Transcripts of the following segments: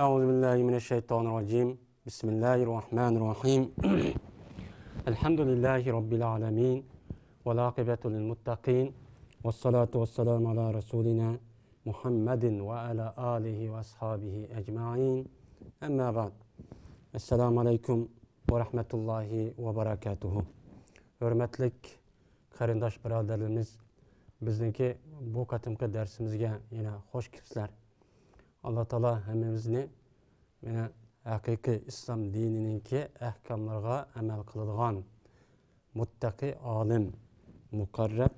أعوذ بالله من الشيطان الرجيم بسم الله الرحمن الرحيم الحمد لله رب العالمين والعاقبة للمتقين والصلاة والسلام على رسولنا محمد وعلى آله وأصحابه أجمعين أما بعد السلام عليكم ورحمة الله وبركاته. Hürmetlik qarindosh birodarlarimiz, bizniki bu qatimqi darsimizga yana hoş kelibsizlar. Allah Taala hammamizni mana haqiqiy islom dinininki ahkomlariga amal qiladigan muttaqi olim, muqarrab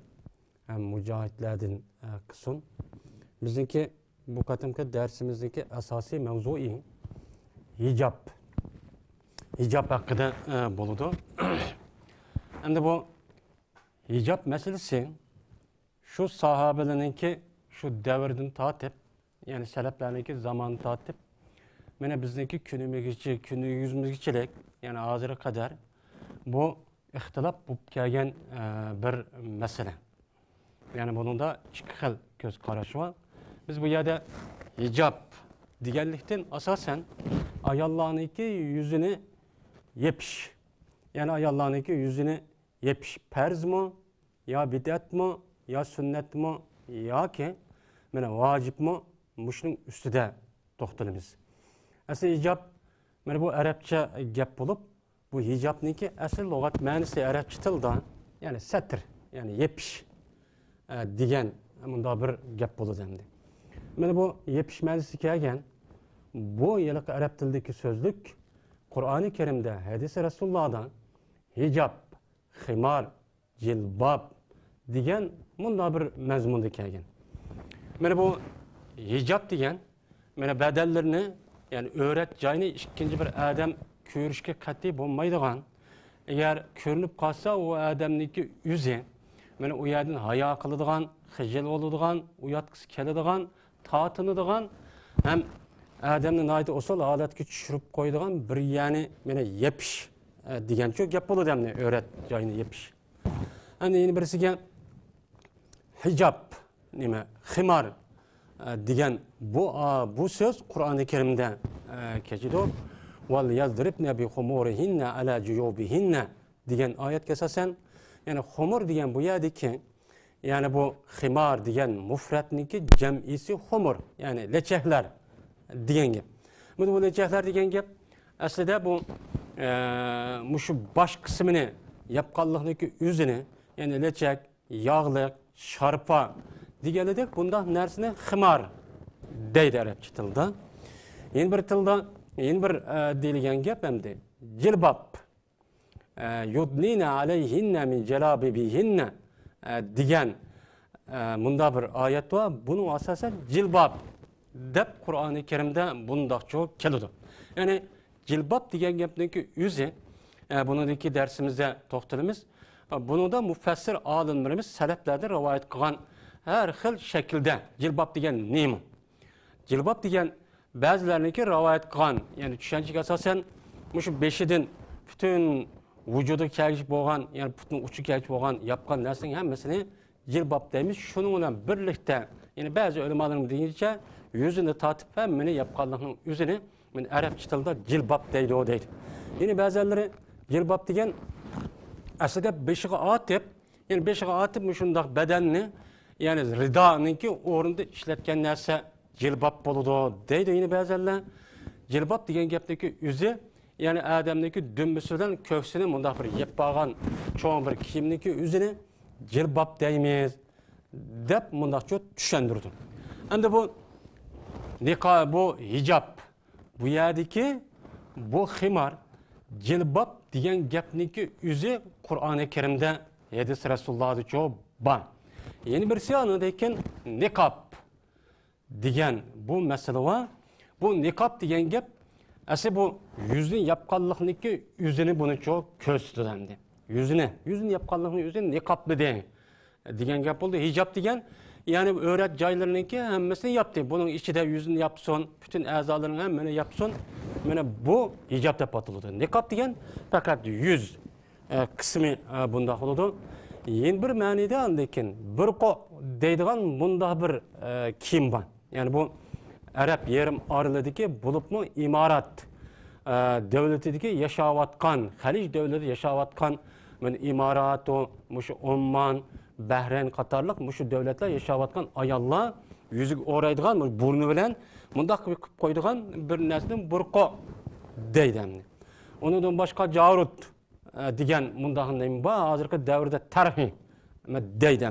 ham mujohidlardan qilsin. Bizniki bu qatimqi darsimizdagi asosiy mavzui hijab. Hijab haqida bo'ladi. Endi bu hijab meselesi şu sahabelerninki şu devirden tatip, yani seleflerinki zaman tatip, mene bizdeki günümüzgeçilik, yani hazıra kadar bu ihtilaf bulup gelgen bir mesele. Yani bunun da iki xil göz karşı var. Biz bu yerde hicab digerlikten asasen ayallarınki yüzünü yepiş. Yani ayallarınki yüzünü yepiş. Perz mi, ya bidat mı, ya sünnet mi, ya ki mene vacip mi, muşunun üstüde toxtalımız. Aslında hicab, mene bu Arapça gap bulup, bu hicabniki asıl logat manisi Arapça tilda, yani satr, yani yepiş diyen bunda bir gap bulup demdi. Mene bu yepiş manisi kelgen, bu yıllık Arap tildeki sözlük, Kur'an-ı Kerim'de, hadis-i Resulullah'dan hicab, himar, cilbab diyen bunda bir mezmunda kelgen. Mene bu hicab diyen, mene bedellerini, yani öğret cayını ikinci bir adam körüşke katli bulmaydıgan, eğer körünüp kalsa o adamniki yüzü, mene o yerden haya kılıdıgan, hicel oluduğan, uyatkısı keledigan, taatınıdıgan, hem adamın aydı osal aletki çürüp koyduğun bir yani mene yepiş diyen çok yapılı demni öğret cayını yepiş. Hani yeni birisi hicab, nime, himar diyen bu söz Kur'an-ı Kerim'de geçiyor. Vel yazdribne bi humurihinne ala cuyubihinne diyen ayet kesasen, yani humur diyen bu yerdeki, yani bu himar diyen mufretniki cem'isi humur, yani leçehler diyen gibi. Bu leçehler diyen gibi aslında bu şu baş kısmını yapkallıktaki yüzünü, yani leçek, yağlık, şarpa diyemedik. Bundan nersine himar deydi Arapça tilda. Yeni bir tilda, yeni bir diligen gap hem de cilbab. Yudnine aleyhinne min celabibihinne diyen bunda bir ayet var. Bunun asasen cilbab dep Kur'an-ı Kerim'de bunda çok kelidi. Yani cilbab diyen gapdaki yüzü, bunundaki dersimizde toxtalımız. Bunu da müfessir alimlerimiz seleflerde rivayet kılan her xil şekilde cilbab diyen neymi? Cilbab diyen bazılarınki rivayet kılan, yani düşüncek asasen şu beşidin bütün vücudu kelgip boğan, yani bütün uçu kelgip boğan yapkan dersin hemmesini cilbab demiş. Şununla birlikte, yani bazı ölümalarım deyince yüzünü tatıp hemmini yapkanlığının yüzünü Arapça tilde cilbab deydi o deydi. Yine bazıları cilbab diyen aslında beşiğe atıp, yani beşiğe atıp şundak bedenini, yani ridanınki orunda işletken nerse cilbab boludu deydi yine bazıları. Cilbab diyen gapdaki yüzü, yani adamdaki dümbüsüden köksünü bunda bir yapağan çoğun bir kiyimdeki yüzünü cilbab deymeyiz deyip bunda çok düşündürdüm. Şimdi bu nikah, bu hicab, bu yerdeki bu himar, cilbab diyen gapniki yüzü Kur'an-ı Kerim'de hadis-i Resulullah'da çok var. Yeni bir siyanıdayken nikab diyen bu mesele var. Bu nikab diyen gap, aslında bu yüzün yapkallıkniki yüzünü bunu çok köstülendi. Yüzün yapkallıkniki yüzünü nikablı diyen gap oldu. Hicab diyen, yani öğret caylarınınki hemmesini yaptı. Bunun içi de yüzünü yapsın, bütün azalarını hemmeni yapsın. Yani bu hicab dep atıldı. Nikab diyen fakat yüz kısmı bunda oldu. Yeni bir manide andayken bir ko deydigan bunda bir kiyim var. Yani bu Arab yerim aralidagi bulupmu imarat devletidagi yaşavatkan, Halij devleti yaşavatkan imarat o muşu Oman, Bahreyn Katarlık muşu devletler yaşavatkan ayallar yüzük oraydıgan burnu bilen mundaq qilib qo'ydigan bir narsadan burqo deydi. Ondan başqa Jarut degan mundaqın bor, hozirgi davrda tarixi deydi.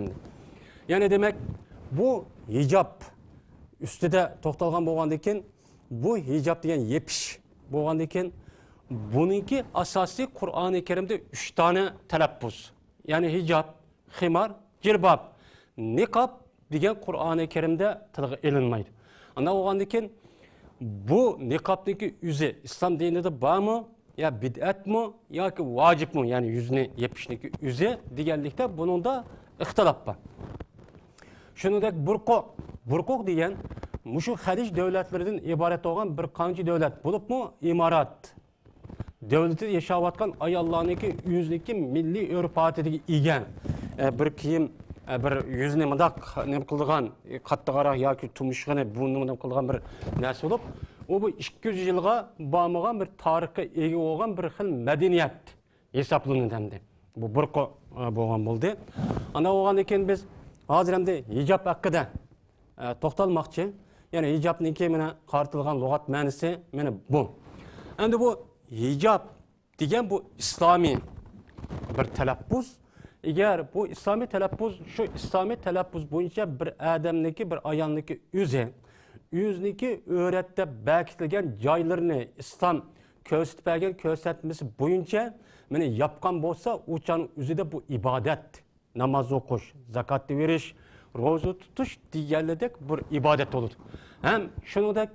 Yani demek bu hijab üstüde to'xtalgan bo'lgandan keyin bu hijab degan yepish bo'lgandan keyin buniki asosiy Qur'oni Karimda 3 tane talaffuz. Yani hijab, ximar, jilbab, niqob degan Qur'oni Karimda tilga ilinmaydi. Ana bo'lgandan keyin bu niqobniki o'zi islom dinida bormi, ya bid'atmi yoki vojibmi, ya'ni yuzni yepishniki o'zi deganlikda buningda ixtilof bor. Shuningdek burqoq degan mushu Halij davlatlaridan iborat bo'lgan bir qancha davlat bo'libmi imorat davlatida yashayotgan ayollarniki o'zniki milliy urf-odatga ega bir kiyim bir yuzni mundaq nima qilgan qattiqroq yoki tumshug'ini burnini qilgan bir narsa bo'lib u bu 200 yilga bormagan bir tarixga ega bo'lgan bir xil madaniyat hisoblanadi. Bu burqo bo'lgan bo'ldi. Ana bo'lgandan keyin biz hozir endi hijab haqida to'xtalmoqchi. Yani hijabniki mana qartilgan lug'at ma'nosi mana bu. Endi bu hijab degan bu islomiy bir talaffuz. Eğer bu İslami talaffuz, şu İslami talaffuz boyunca bir adamniki, bir ayolniki o'zniki öğretde bekitilgen joylarini İslam ko'rsatib bergan ko'rsatmasi boyunca mana yapgan bo'lsa, uçan o'zida bu ibadet, namaz o'qish, zakat verish, ro'za tutish deganlardek bir ibadet olur. Hem shuningdek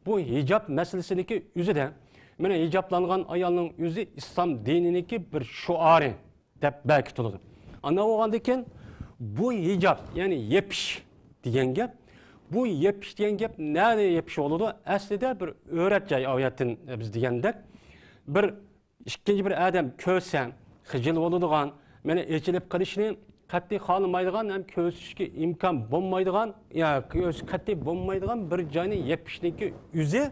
bu hijab masalasiniki o'zida mana hijablangan ayolning o'zi İslam dininiki bir shuari deb bekitiladi. Ana bo'lgandan keyin bu hijab, yani yepish degan gap, bu yepish degan gap nerede yepish bo'ladi? Aslida bir o'rat joy oyatdan biz degandek bir ikkinchi bir odam ko'rsa, xijil bo'ladigan, mana echilib qilishni qat'iy xohlamaydigan, ham ko'rsatishga imkon bo'lmaydigan, ya qat'iy bo'lmaydigan bir joyni yepishniki o'zi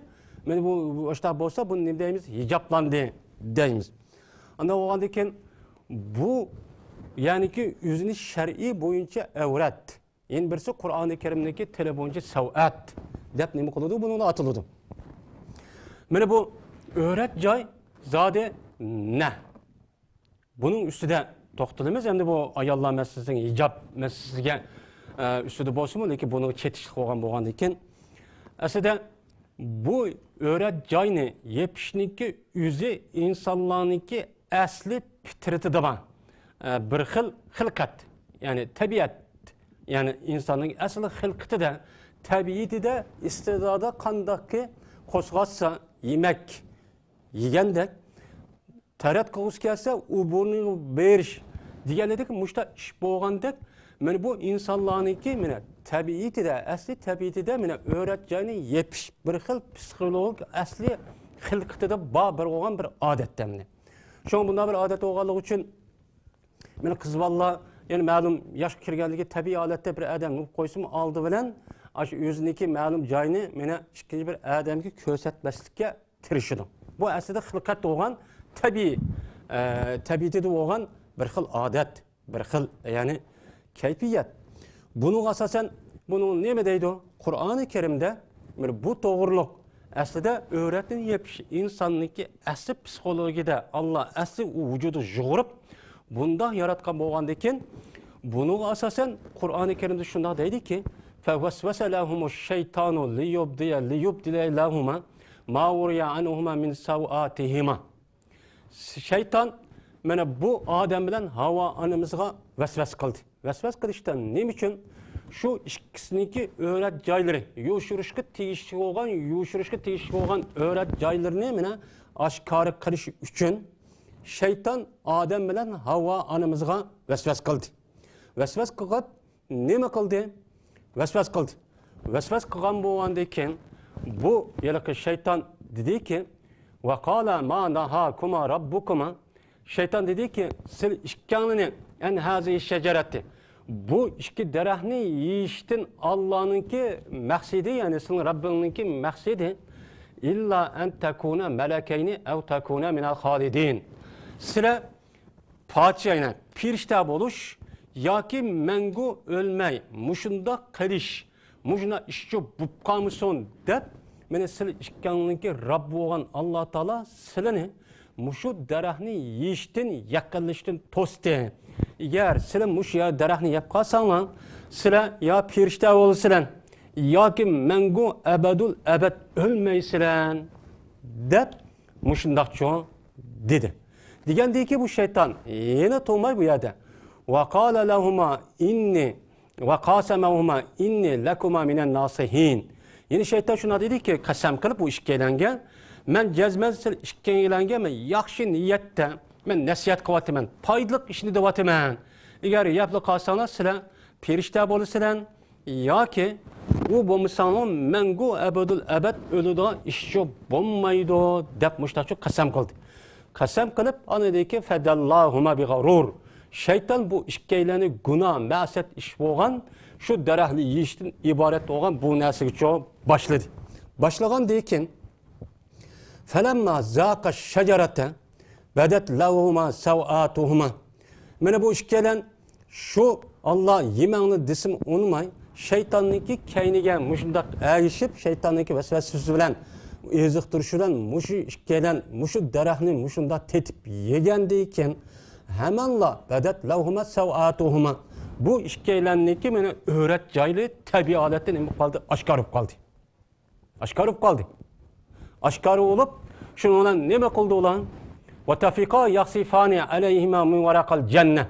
mana bu o'shta bo'lsa buni nima deymiz? Hijoblandi deymiz. Ana bo'lgandan keyin bu yani ki özünü şer'i boyunca evret. Yani birisi Kur'an-ı Kerim'deki tele boyunca sav'at. Dep nemi kılıdı, bunu atılıdı. Böyle bu öğret cay zade ne? Bunun üstüde toxtalımız hem de bu ayallah meselesinin hicab meselesine üstüde bolsun ki bunu çetişlik olgan iken. Aslında bu öğret cayını yepişniki üzü insanlarınki asli fitreti de var. Bir xilqat, yani tabiat, yani insanın asli xilqati da tabiati da istidada qandaqki qo'zg'atsa yemek yegandek tarat qilg'isi kelsa u burnini berish deganidek mushta ish bo'lgandek mana bu insonlarniki mana tabiatida asli tabiatida mana o'ratjani yepish bir xil psixologik asli xilqatida bor bir bo'lgan bir odatdan. Shu bunday bir odat bo'lganligi uchun meni qiz bola, yani ma'lum yosh kirganligi tabiiy holatda bir odam qo'ysin oldi bilan shu o'ziniki ma'lum joyini meni ikkinchi bir odamga ko'rsatmaslikka tirishadi. Bu aslida xilqat bo'lgan tabiatida bo'lgan bir xil odat, bir xil yani kayfiyat. Bunun asosan bunu nima deydi? Qur'oni Karimda mana bu to'g'riliq aslida o'ratan yepish insonniki asli psixologiyada Allah asli vujudi jug'urib bunda yaratgan bo'lgandan keyin buni asosan Qur'oni Karimda shunday deydi ki فَوَسْوَسَ لَهُمُ الشَّيْطَانُ لِيُبْدِيَ لَهُمَا مَا وُرِيَ عَنْهُمَا مِنْ سَوْآتِهِمَا. Şeytan mana bu Adem bilan Hava anamızga vesves kıldı. Vesves kılıştan ne için? Şu ikisindeki öğret joylari, yo'shirishga tegishli bo'lgan öğret joylarini mana oshkora qilish uchun şeytan Adem bilan Hava anamızga vesves kıldı. Vesves qilib nima qildi? Vesves kıldı. Vesves qilgan bo'lgandan keyin bu yalaqi şeytan dedi ki وَقَالَ مَا نَهَاكُمَا رَبُّكُمَا. Şeytan dedi ki siz ikkanini en hazi şecereti bu ikki daraxtni yeyishdan Allohninki maqsadi, ya'ni sizning Rabbingninki maqsadi illa an takuna malakayni aw takuna minal xolidin. Sizlar podshohina, firishta bo'lish yoki mangu o'lmay, mushunda qilish, mushuna ishchi bo'lib qolmasin deb, mana sizlar ikkaningki Rabb bo'lgan Alloh taolo sizlarni mushu daraxtni yeyishdan, yaqinlashdan to'sdi. Eğer sizlar mush ya daraxtni yeb qolsanglar, sizlar yo firishta bo'lsizlar yoki mangu abadul abad o'lmaysizlar deb mushundaqcha dedi. Degandiki bu şeytan yana to'may bu yerda. Va qala lahuma inni va qasamahuma inni lakuma minan nasihin. Yine şeytan shuna dediki, qasam qilib bu ikkalanga, men jazman siz ikkalanga men yaxshi niyatda men nasihat qilyapman, foydali ishni deyapman. Agar yapli qolsanglar sizlar firishta bo'lasizlar yoki u bo'lmasangiz mangu abadul abad o'ladigan ishchi bo'lmaydi deb mushtaqcha qasam qildi. Qasam qilib anadagi fadallahuma bi g'urur. Şeytan bu ikkalani gunoh, ma'siyat ish bo'lgan, shu daraxtni yeyishdan iborat bo'lgan bu narsaga boshladi. Boshlagandan keyin falamma zaqa shajarata badat lahuma sawatuhuma. Mana bu ikkalan shu Alloh yemangni desim unmay, şeytanniki kayniga mushundaq ayishib, şeytanniki vasvasasi bilan eziqtirish bilan mushu ikkalan mushu daraxtni mushunda tetib yegandan keyin hemenla badat lahuma sawatuhuma. Bu ikkalanniki mana o'rat joyli tabiatdan nima qoldi? Oshkorib qoldi. Oshkorib qoldi. Oshkori bo'lib, shuni bilan nima qildi ular? Va tafiqa yaqsifani alayhima min waraqal janna.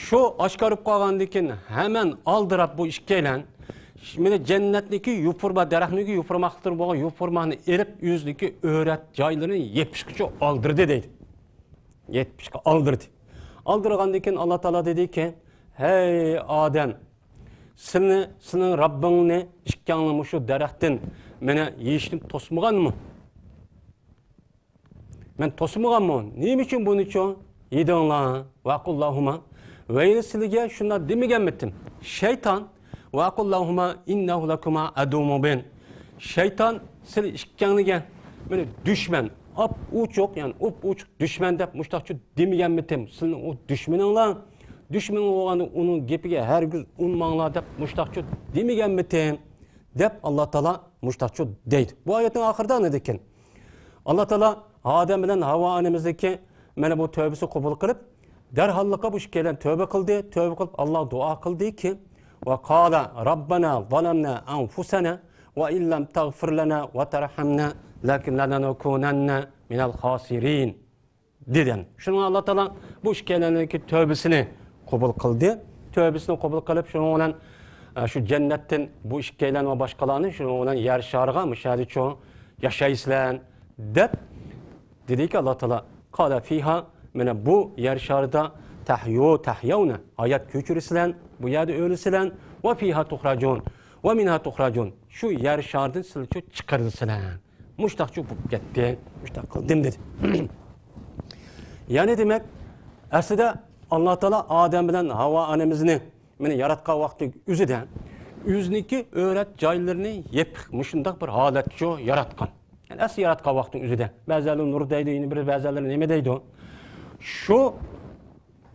Shu oshkorib qolgandan keyin hemen aldirab bu ikkalan mana jannatniki yupurma daraxtniki yupurmoqdir bo'lgan yupurmani erib yuzniki o'rat joylarini 70gacha oldirdi deydi. 70ga oldirdi. Aldırgandan keyin Allah Taala dedi ki, hey Adem, senin Rabbingni ikkangni shu daraxtdan meni yeyishni to'smaganmi? Men to'smaganman. Nima uchun buni uchun yedinglar? Vaqullohuma. Va endi sizlarga shunda demaganmidim. Shayton vaqullohuma innahu lakuma aduwwun mubin. Shayton siz ikkangniga meni dushman, uçuk yani uçuk düşman deb mushtaqcha demaganmidim. Sizning o düşmaninglar, düşman bo'lganda uning gapiga hargiz unmanglar deb mushtaqcha demaganmidim deb Alloh taolo mushtaqcha deydi. Bu oyatning oxirida nima ekan? Alloh taolo Adem bilan Havo onamizniki mana bu tövbesi qabul qilib, darholliqa bu ikkalan tövbe qildi. Tövbe qilib Alloh duo qildiki, va qala robbana zalamna anfusana va illam taghfir lana va tarhamna lakin lanakunanna minal khasirin dedi. Şunu Allah Taala bu ikkalaniki tövbesini qabul qildi. Tövbesini qabul qilib, shuni bilan shu jannatdan bu ikkalan va boshqalarni shuni bilan yer shariga mushadicho yashaysizlar deb dediki Allah Taala qala fiha mana bu yer sharida tahyawna hayat ko'chirisizlar, bu yerda o'lisizlar va fiha tuhrajun va minha tuhrajun. Shu yer sharidan sizlar chiqarilsizlar. Mushtaqcha bo'lib ketdi. Mushtaq qildim dedi. Yani demek aslida Allah Taala Adem bilan Havo onamizni meni yaratgan vaqti o'zidan o'zniki o'rat joylarini yeb mushundaq bir holatcha yaratgan. Yani asli yaratgan vaqti o'zida. Ba'zalari nur deydi, bir ba'zalari nima deydi? Shu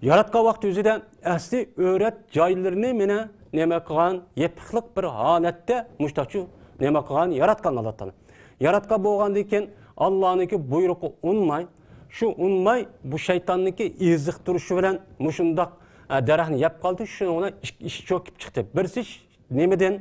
yaratgan vaqti o'zida asli o'rat joylarini meni nima qilgan, yepqliq bir holatda mushtaqcha nima qilgan yaratgan Allah Taala. Yaratgan bo'lgandan keyin Allohniki buyrug'i unmay, shu unmay bu shaytonniki eziqtirishi bilan mushundaq daraxtni yeb qoldi. Shuni ona ish cho'kib chiqdi. Birisi nimadan?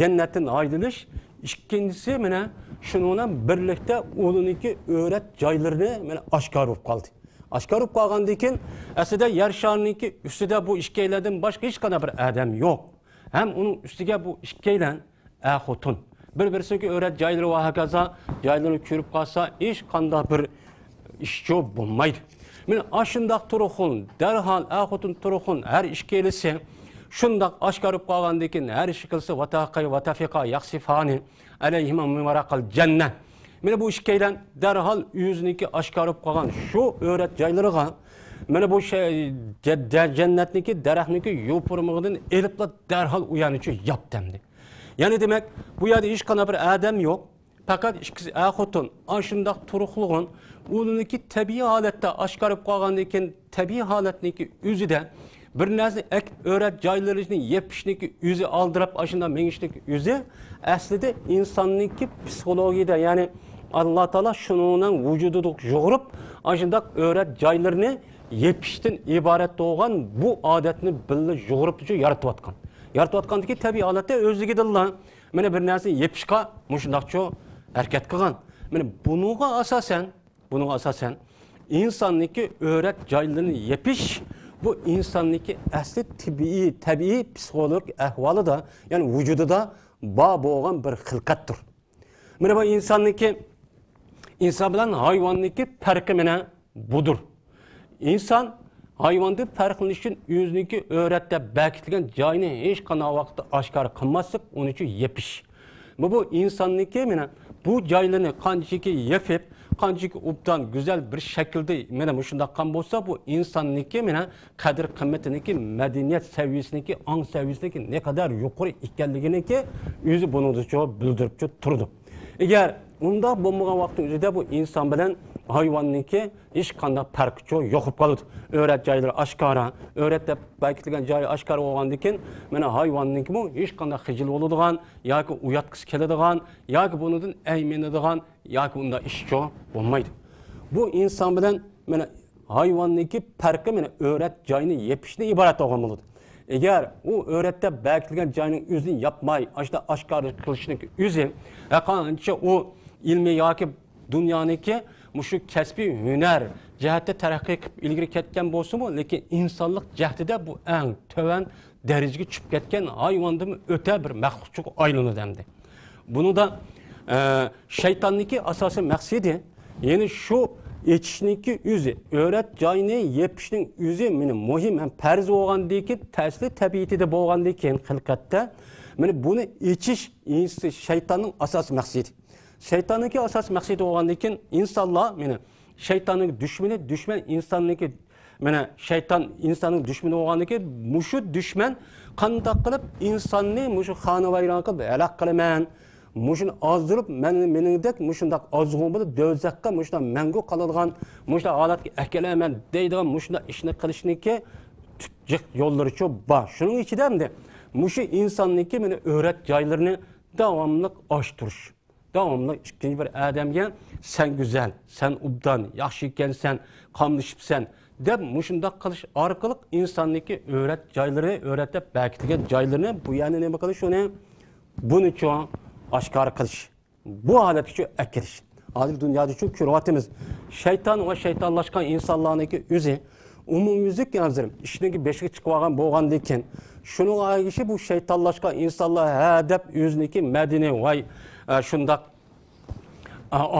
Jannatdan ayrilish, ikkinchisi mana shuni bilan birlikda o'ziniki o'rat joylarini mana oshkor bo'lib qoldi. Oshkor bo'lib qolgandan keyin aslida yer sharining ustida bu ikkalardan boshqa hech qanday bir odam yo'q. Ham uning ustiga bu ikkalan xotin bir-birisiga o'rat joylari va hokazo joylarini ko'rib qolsa hech qanday bir ishchi bo'lmaydi. Mana ashundaq turxun, darhol xotin turxun har ish kelsa, shundaq oshkorib qolgandan keyin har ish qilsa vataqay va tafiqa yaqsifani alayhima min waraqal janna. Mana bu ikkalan darhol o'ziniki oshkorib qolgan shu o'rat joylariga Mana bu cennetniki, daraxtniki yo'purmig'idan elibla derhal uyanıcı yap demdi. Yani demek bu yerde hiç kana bir adam yok. Fakat ikisi xotin aşındaq turuqluğun o'ziniki tabiiy holatda oshkorib qolgandan tabiiy holatniki o'zida bir narsa ekib o'rab joylarini yepishnikki o'zi aldirab ashunda mengishlik o'zi aslida insonniki psixologiyada ya'ni Alloh taolo shuning vujudida yo'g'irib ashundaq o'rab joylarini yepishdan iborat bo'lgan bu odatni billa yo'g'irib yaratayotgan. Yaratayotgandagi tabiiy holatda o'zligidilla mana bir narsa yepishga mushundaqcha harakat qilgan. Mana bunga asosan insonniki o'rab joylarini yepish bu insonniki asli tabiiy psixologik ahvolida, ya'ni vujudida bor bo'lgan bir xilqatdir. Mana bu inson bilan hayvonniki farqi mana budur. İnson hayvondan farqlanish uchun o'ziniki o'ratda bekitilgan joyini hech qanday vaqtda oshkor qilmaslik, uning uchun yepish. Bu insonniki mana bu joylarni qanchaki yepib, qanchaki obdan güzel bir şekilde mana shunday qilgan bo'lsa, bu insonniki mana qadr qimmatiniki, madaniyat saviyasiniki, ong saviyasiniki ne kadar yuqori ekanliginiki o'zi buni bildirib turdi. Agar unda bo'lmagan vaqtning o'zida bu inson bilan hayvonniki hech qanday farqi yo'qib qoladi. O'rat joylari oshkora, o'ratda bekitilgan joyi oshkora bo'lgandan keyin mana hayvonniki bu hech qanday xijil bo'ladigan yoki uyatqisi keladigan yoki bundan aymanadigan yoki unda ish bo'lmaydi. Bu inson bilan mana hayvonniki farqi mana o'rat joyini yepishdan iborat bo'lgan bo'ladi. Eğer o öğretde bekitilgan joyning o'zini yapmay, ashda oshkor qilishning o'zi, qancha o ilmiy yoki dunyoniki mushu kasbiy hunar jihatda taraqqiy qilib ilgari ketgan bo'lsa-mu, lekin insonlik jihatida bu eng tovan darajaga chiqib ketgan hayvondan o'ta bir maxluqqa aylanadi hamda. Bunu da shaytonniki asosiy maqsadi, ya'ni shu etişniki o'zi, o'rat joyini yepishning o'zi meni muhim ham farz bo'lgandan keyin ta'sir tabiatida bo'lgandan keyin xilqatda mana buni echish shaytonning asosiy maqsadi. Shaytonniki asosiy maqsadi bo'lgandan keyin insonlar mana shaytonning dushman insonniki mana shayton insonning dushmani bo'lgandan keyin mushu dushman qanday qilib insonni mushu xonavayron qilib halok qilaman, mushuni ozdirib meningdek mushundaq ozg'umida do'zaxqa mushunda mangu qoladigan mushunda holatga akalaman deydigan mushunda ishni qilishniki tutjiq yo'llari bor. Shuning ichida hamda mushu insonniki mana o'rat joylarini davomli oshtirish. Davomli ikkinchi bir odamga sen güzel, sen ubdan, yaxshi ekansan, qamlishibsan deb mushundaq qilish orqali insonniki o'rat joylari, o'ratda bekitilgan joylarini bu yana nima qilish, uni buni oshkor qilish. Bu holatga akirish. Hozir dunyoda uchun ko'ryapmiz. Shayton va shaytonlashgan insonlarniki o'zi umumyuzlik hozir ishning beshiga chiqib olgan bo'lgandan keyin shuning agishi bu shaytonlashgan insonlar deb o'ziniki madaniy va shundaq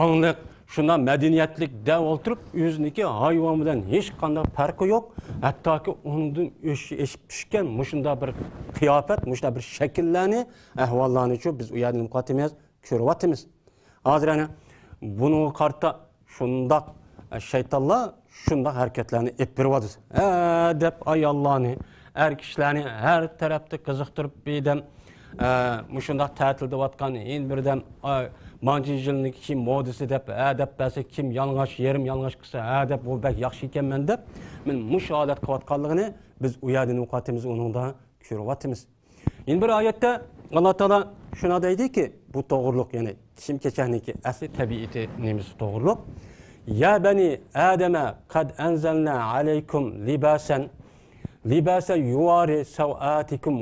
ongliq, shundan madaniyatlik deb o'tirib o'ziniki hayvon bilan hech qanday farqi yo'q. Hattoki undan eshib pishgan mushunda bir qiyofat, mushunda bir shakllarni, ahvollarni biz u yerda muqaddimaz ko'ryapmiz. Hozir ana buni qarta shundaq shaytonlar shundaq harakatlarni olib beryapti. Deb ayollarni, er kishilarni har tarafda qiziqtirib bedam mushundaq ta'tilda o'tgan en birdan manchi yillik kim modisi deb basi kim yalang'och yerim yalang'och qilsa deb bu bak yaxshi ekanman deb men mush holat qilayotganligini biz u yerdan o'qatimiz, uningda ko'ryapmiz. Endi bir oyatda Alloh taolo shuna deydiki, bu to'g'riliq, ya'ni kim kechaniki asli tabiati nemiz to'g'riliq. Ya bani adama qad anzalna alaykum libasa yuwari sawatikum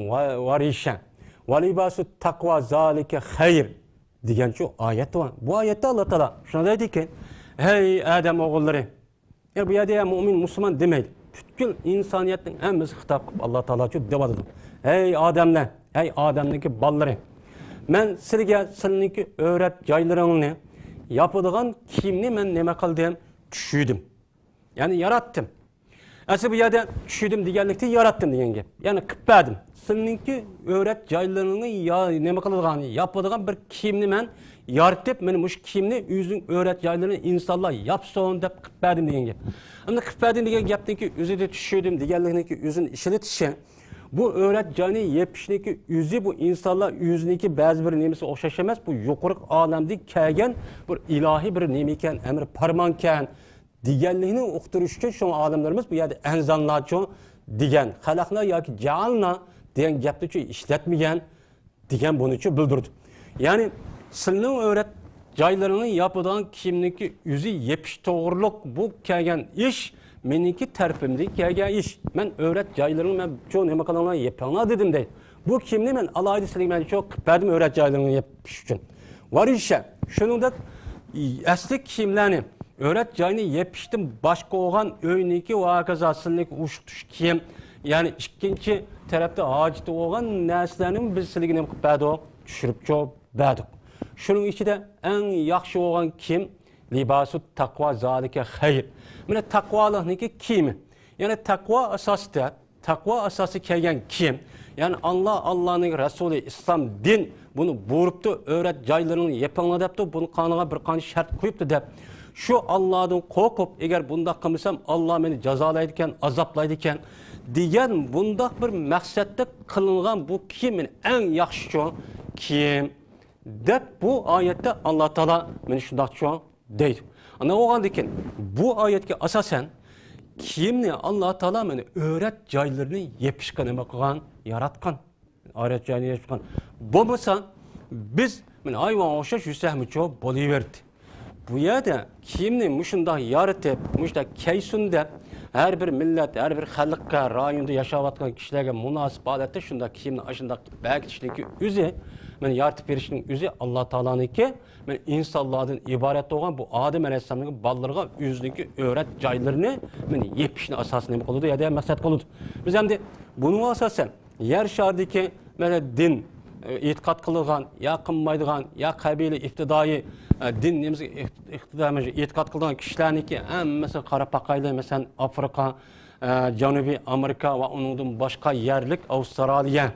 wa risha va libasu taqva zalika xayr degan şu ayet var. Bu ayette Allah Teala şuna dedi ki, hey Adem oğulları, bu yerda mümin Müslüman demeydi. Bütün insaniyetin hemmisi hitap qilib Allah Teala şu devadı. Hey Ademler, hey Adem'deki balları, men sizlarga öğret joylaringni yapadigan kimni men nima qildim, tushirdim. Yani yarattım. Aslında bu yerde tushdim deganlikda yaratdim degan gap. Ya'ni qilib Sizningki o'rat joylarini nima qiladigan, yapadigan bir kiyimni men yaratib, men mush kiyimni o'zing o'rat joylarini insonlar yapsin deb qilib berdim degan gap. Endi qilib berdim degan gapniki o'zida tushdim deganlikniki o'zini ishlatishing bu o'rat joyini yepishniki o'zi bu insonlar o'ziniki ba'zi bir nemasi o'xshash emas, bu yuqori olamda kelgan bir ilohiy bir nima ekan, amr farmon ekan deganlikni uqtirish uchun shu olimlarimiz bu yerda anzonlarcho degan, xalqlar yoki ja'alna degan gapni ishlatmagan degan buni uchun bildirdi. Ya'ni sizning o'rat joylarini yapadigan kiyimniki o'zi yepish to'g'riliq bu kelgan ish meniki tarafimdan kelgan ish. Men o'rat joylarini men cho'q nima qilinglar yapinglar dedim deydi. Bu kiyimni men alayda sizlarga men cho'q qilib berdim o'rat joylarini yapish uchun. Varisha shuningdek asli kiyimlarni o'rat joyini yepishdim boshqa olgan o'yniki va kazasizlik ushtush kiyim, ya'ni ikkinchi tarafda hojati olgan narsalarni biz sizlarga nima qilib berdik, tushirib cho'q berdik. Shuning ichida eng yaxshi olgan kiyim libasut taqvo zalika xayr. Mana taqvolikniki kiyimi. Ya'ni taqvo asosi kelgan kiyim. Ya'ni Allohning Rasuli islom din buni buyuribdi, o'rat joylarini yapinglar debdi, buni qonunga bir qancha shart qo'yibdi deb. Şu Allah'dan korkup, eğer bunda kılmışsam Allah beni cezalaydı iken, azaplaydı iken diyen bunda bir maksette kılıngan bu kimin en yaxşı kim dep bu ayette Allah Teala beni şundak çoğun deydi. Ana oğan diken bu ayetke asasen kimni Allah Teala beni öğret caylarını yepişkan emekan, yaratkan. Öğret caylarını yepişkan. Bu mesela biz hayvan oşaş yüsehmi çoğu boluverdi. Bu yerde kimni muşunda yaratıp, muşda keysun dep, her bir millet, her bir halkka, rayonda yaşavatkan kişilerge münasip adette şunda kimni aşında belki üzü, men yaratıp verişinin üzü Allah Teala'nınki, men insanlardan ibaret olan bu Adem Aleyhisselam'ın ballarına yüzündeki öğret caylarını men yepişini asasını mı koludu ya da maksat koludu. Biz hem de bunun asasen yer şardaki din, itiqat qilgan, ya qilmaydigan, ya qabila iftidoi din nemizga iqtidorga itiqat qilgan kishilarniki hammasi qarab baqaylar, masalan Afrika, Janubiy Amerika va uningdan boshqa yerlik Avstraliya.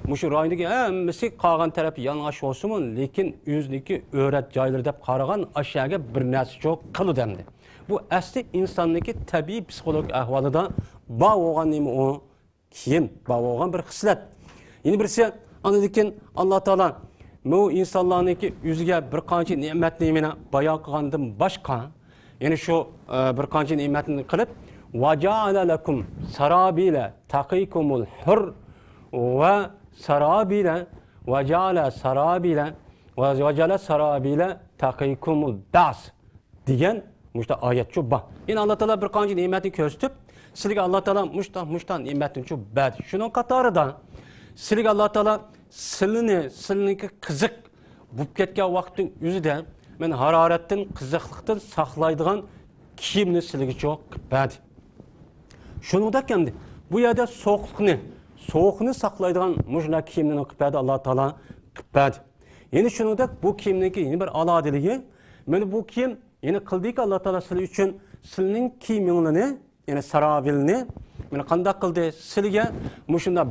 Mushu rayondagi hammasi qolgan taraf yalang'och bo'lsin, lekin o'ziniki o'rat joylar deb qaragan ashyaga bir narsa yo'q qildi hamdi. Bu asli insonniki tabiiy psixologik ahvolida bor bo'lgan nima u kiyim, bor bo'lgan bir xislat. Yana birisi anadikin Allah Teala bu insanlarniki yüzüge bir qancha ne'matni bayon qilgandan boshqa, ya'ni shu bir qancha ne'matni qilib vaja'ala lakum sarabila taqikumul hur va sarabila vaja'ala sarabila taqikumul bas degan mushta oyat shu bor. Ya'ni Allah Teala bir qancha ne'matni ko'rsatib, sizlarga Allah Teala mushta ne'matni shu berdi. Shuning qatorida sizlarga Allah Teala siliniki qiziq bo'lib ketgan vaqtning o'zida men haroratdan, qiziqlikdan saqlaydigan kiyimni sizlarga cho'q qilib berdi. Shuningdek ham bu yerda sovuqni saqlaydigan mujna kiyimni qilib berdi Allah Teala qilib berdi. Ya'ni shuningdek bu kiyimniki yana bir alohidaligi, men bu kiyim ya'ni qildiki Allah Teala sizlar uchun sizning kiyiminglarni, ya'ni saravilni men qanday qildi sizlarga mushunda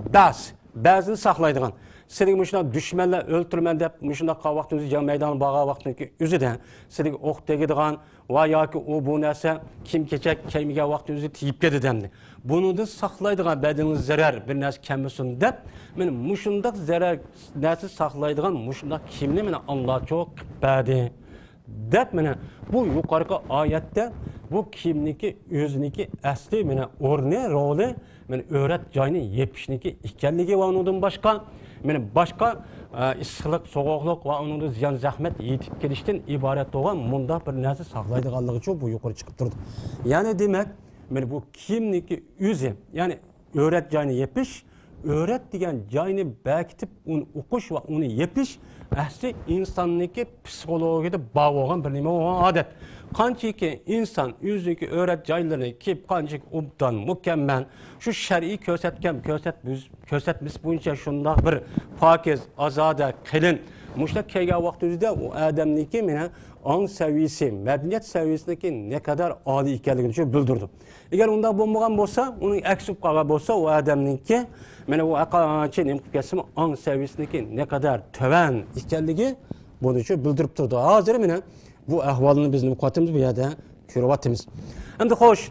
ba'zini saqlaydigan. Sizlarga mushunda dushmanlar o'ltirman deb mushunda qol vaqtingizni jang maydoni bo'lgan vaqtniki o'zida sizlarga o'q tegadigan va yoki u bu narsa kim kechak kiymagan vaqtingizni tiyib ketadi demdi. Buningdan saqlaydigan badaningiz zarar bir narsa kelmasin deb men mushunda zarar narsa saqlaydigan mushunda kiyimni meni Alloh cho'q qilib berdi. Deb meni bu yuqorqi oyatda bu kiyimniki o'ziniki asli meni o'rni, roli men o'rat joyini yepishniki ekanligi va undan boshqa meni boshqa issiqlik, sovuqlik va uning ziyon zahmat yetib kelishdan iborat bo'lgan munda bir narsa saqlaydiganligi uchun bu yuqori chiqib turdi. Ya'ni demak, men bu kiyimniki o'zi, ya'ni o'rat joyini yepish, o'rat degan joyni bekitib, uni o'qish va uni yepish asli insonniki psixologiyada bor bo'lgan bir nima odat. Qanchaki inson o'zidagi o'rat joylarini kiyib, qanchaki obdan, mukammal, shu shar'iy ko'rsatmas bo'yicha shundoq bir pokiz, ozoda, qilin Muşta kelgan vaqtida o adamniki meni ong saviyasi, madaniyat saviyasindagi ne kadar oliy ekanligini bildirdi. Agar unda bo'lmagan bo'lsa, uning aksi qolgan bo'lsa, o adamniki mana bu aqancha nima qilib ketsam, ong saviyasindagi ne kadar tuvan ekanligi buni bildirib turdi. Hozir mana bu ahvolni biz nima qilyapmiz bu yerda ko'ryapmiz. Endi xo'sh,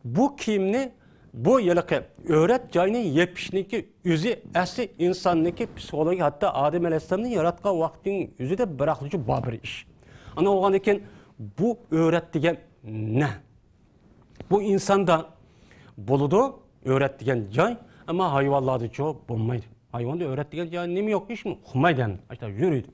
bu kiyimni bu yılki öğret joyini yepişniki o'zi asli insonniki psixologiya hatta Adem Aleyhisselam'ın yaratgan vaqtning o'zida biraqlıcı babir ish. Ana olgan ekan bu öğret degan ne? Bu insanda buludu öğret degan joy ama hayvanlarda çok bo'lmaydi. Hayvanda öğret degan joy nima yo'q ishmi? Uxmaydi ham, işte yuriydi.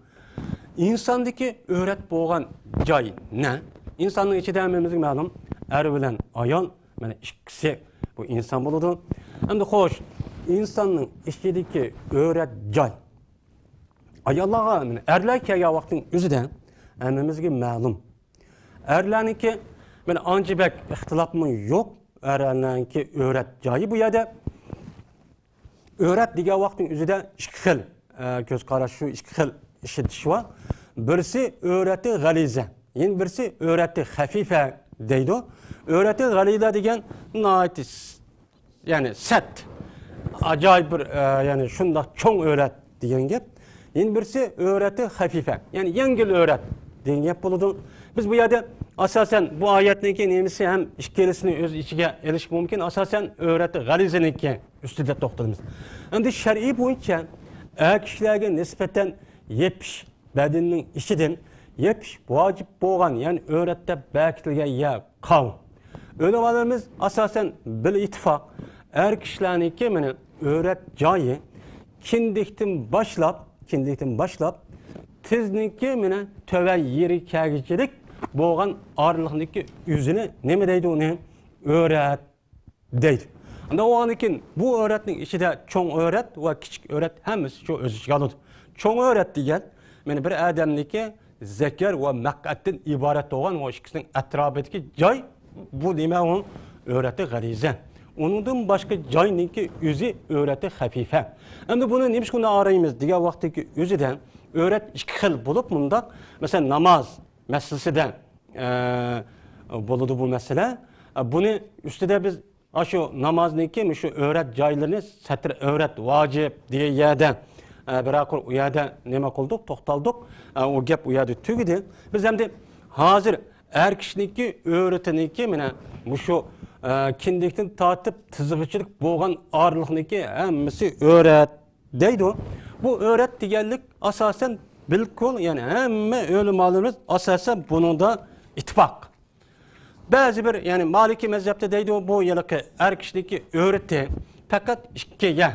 İnsandaki öğret bo'lgan joy ne? İnsanning ichida hammamizga ma'lum er bilan ayol mana ikkisi bu insan buludu. Hem de hoş, insanın işçideki öğret joy. Ayollarga, erler kelgan vaqtning o'zida hammamizga ma'lum. Erlarniki mana ancha bek ixtilofmi yo'q. Erlarniki öğret joyi bu yerda. Öğret degan vaqtning o'zida ikki xil ko'z qarash shu ikki xil ishitish bor. Birisi öğreti g'aliza, yana birisi öğreti hafifa deydi. Öğreti g'aliza degan yani set, acayip bir yani şunda çoğun öğret degan gap. Yana birisi öğreti hafife, yani yengil öğret degan gap bo'ladi. Biz bu yerda asasen bu oyatniki nemisi ham ikkilisini o'z ichiga elish mumkin. Asasen öğreti g'aliziniki ustida to'xtalamiz. Endi shar'iy bo'yicha kishilarga nisbatan yepish badinning ishidan yepish vojib bo'lgan, ya'ni öğretda bekitilgan ya qav. Ulamolarimiz asasen bil ittifoq kishilarniki mana öğret joyi kindikdan boshlab tizniki mana töven yeri kagichilik bo'lgan orliqniki o'zini nima deydi uni öğret deydi. Unda o'g'anikin bu öğretning ichida cho'ng öğret va kichik öğret hammasi shu o'z ichiga oladi. Cho'ng öğret degan mana bir odamniki zakar va maq'atdan iborat bo'lgan va ikkisining atrofidagi joy bu nima u öğreti g'aliza. Onundan başka joyninki o'zi öğreti hafife. Endi buni nima shuni araymiz degan vaqtdagi o'zidan öğret ikki xil bo'lib mundaq mesela namoz masalasida bo'ladi bu masala. Buni ustida biz shu namozniki shu öğret joylarini satr öğret vojib degan yerda biroq u yerda nima qildik, to'xtaldik. O gap u yerda tugidi. Biz endi hozir kishiniki öğretiniki mana shu kindikdan tortib tizg'ichilik bo'lgan orliqniki hammasi öğret deydi. Bu öğret deganlik asosan bilkul yani hamma ulamolarimiz asosan buningda ittifoq. Ba'zi bir yani Maliki mazhabda deydi bu yilki kishiniki öğreti faqat ikkiga.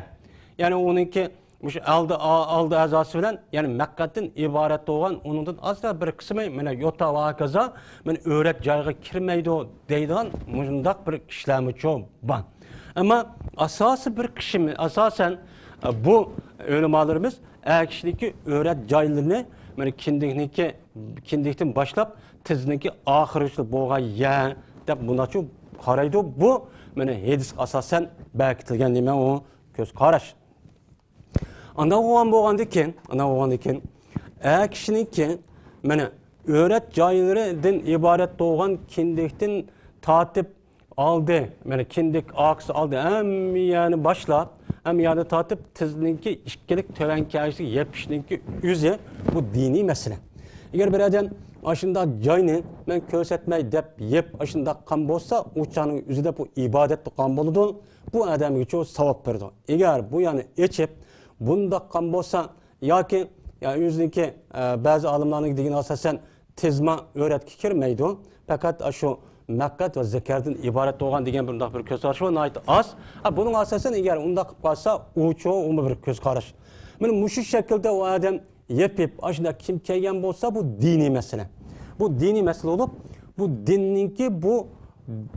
Yani onunki şu aldı azası bilen yani Mekka'dan ibaret olan onundan asla bir kısmı mana yota va kaza men öğret joyga kirmeydi deydigan mundaq bir kişilermi çok ban. Ama asası bir kişimi asasen bu ulamolarimiz kishiniki öğret joylarini mana kindikdan boshlab tizniki oxirgi bo'lgan ya deb bunachu qaraydi. Bu mana hadis asasen bekitilgan nima u ko'z qarash. Ana bo'lgan ekan, kishiniki mana öğret joylaridan iborat bo'lgan kindikdan tortib oldi, mana kindik oqsi oldi, hammani boshlab, hammani tortib tizniki ikkilik to'lankashlik yepishniki o'zi bu diniy masala. Agar bir odam ashunda joyni men ko'rsatmay deb yeb ashunda qon bo'lsa, o'chaning o'zida bu ibodat qon bo'ladi. Bu odamga çok savob berdi. Agar bu yani echib bunda qon bo'lsa yoki o'ziniki ba'zi olimlarning degan asosan tizma o'rgatga kirmaydi. Faqat shu maqqat va zakardan iborat bo'lgan degan bunday bir ko'z qarash va az. Buning asosan agar unda qilib qolsa, u bir ko'z qarash. Mana shu shaklda u odam yeb ashunda kim kelgan bo'lsa bu diniy masala. Bu diniy masala bo'lib, bu dinninki bu